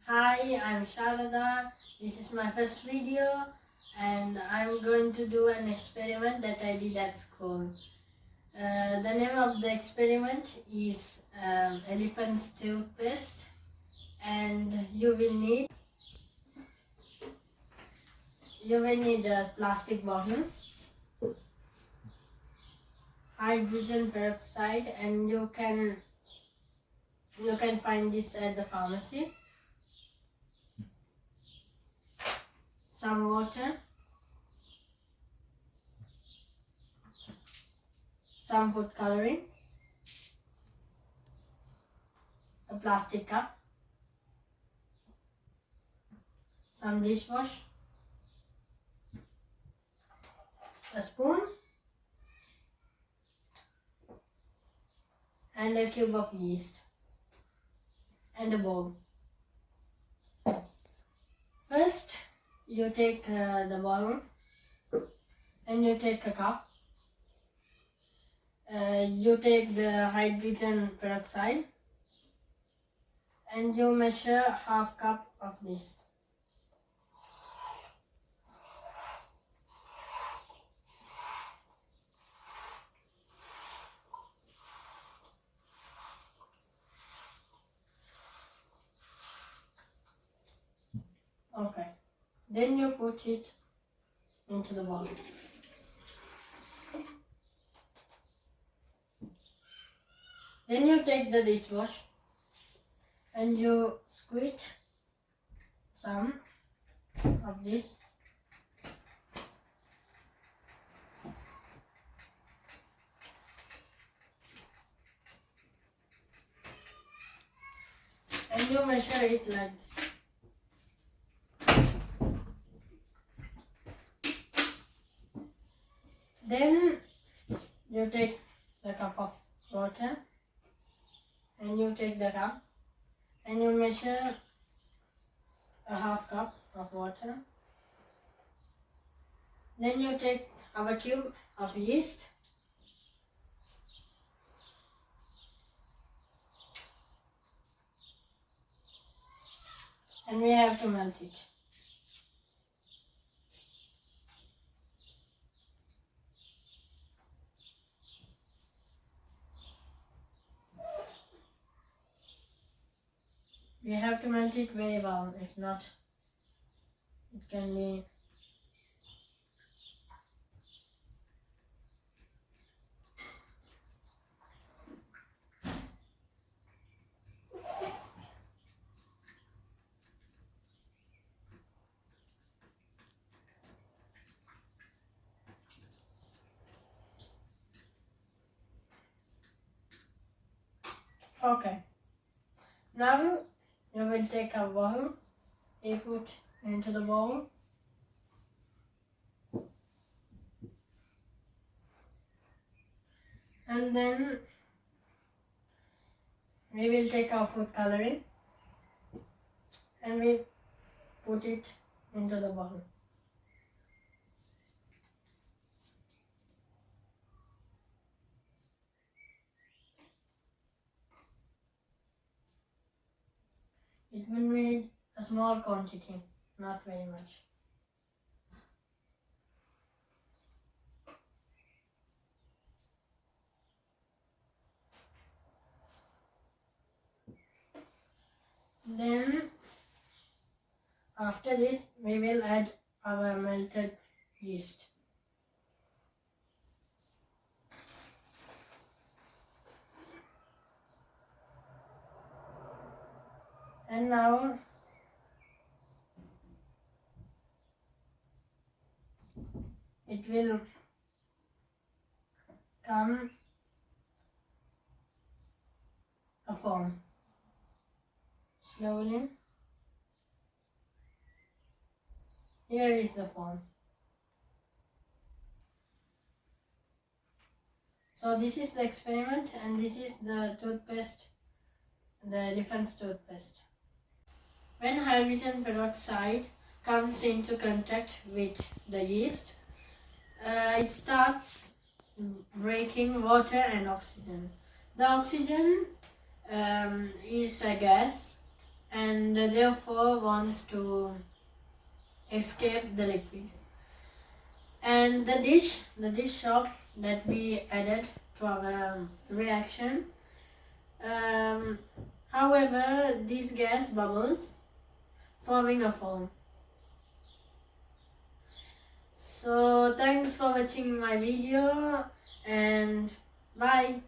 Hi, I'm Sharada. This is my first video and I'm going to do an experiment that I did at school. The name of the experiment is elephant's toothpaste, and you will need a plastic bottle, hydrogen peroxide, and you can find this at the pharmacy, some water, some food coloring, a plastic cup, some dishwash, a spoon, and a cube of yeast, and a bowl. First, you take the bowl and you take a cup. You take the hydrogen peroxide and you measure half cup of this. Okay, then you put it into the bowl. Then you take the dishwash and you squeeze some of this. And you measure it like this. Then you take the cup of water and you take the cup and you measure a half cup of water. Then you take our cube of yeast and we have to melt it. We have to melt it very well, if not, it can be okay. Now you will take a bowl, you put into the bowl, and then we will take our food coloring and we put it into the bowl. It will be a small quantity, not very much. Then after this we will add our melted yeast. And now it will come a foam. Slowly. Here is the foam. So this is the experiment and this is the toothpaste, the elephant's toothpaste. When hydrogen peroxide comes into contact with the yeast, it starts breaking water and oxygen. The oxygen is a gas and therefore wants to escape the liquid. And the dish soap that we added to our reaction, however, this gas bubbles, forming a foam. So thanks for watching my video and bye.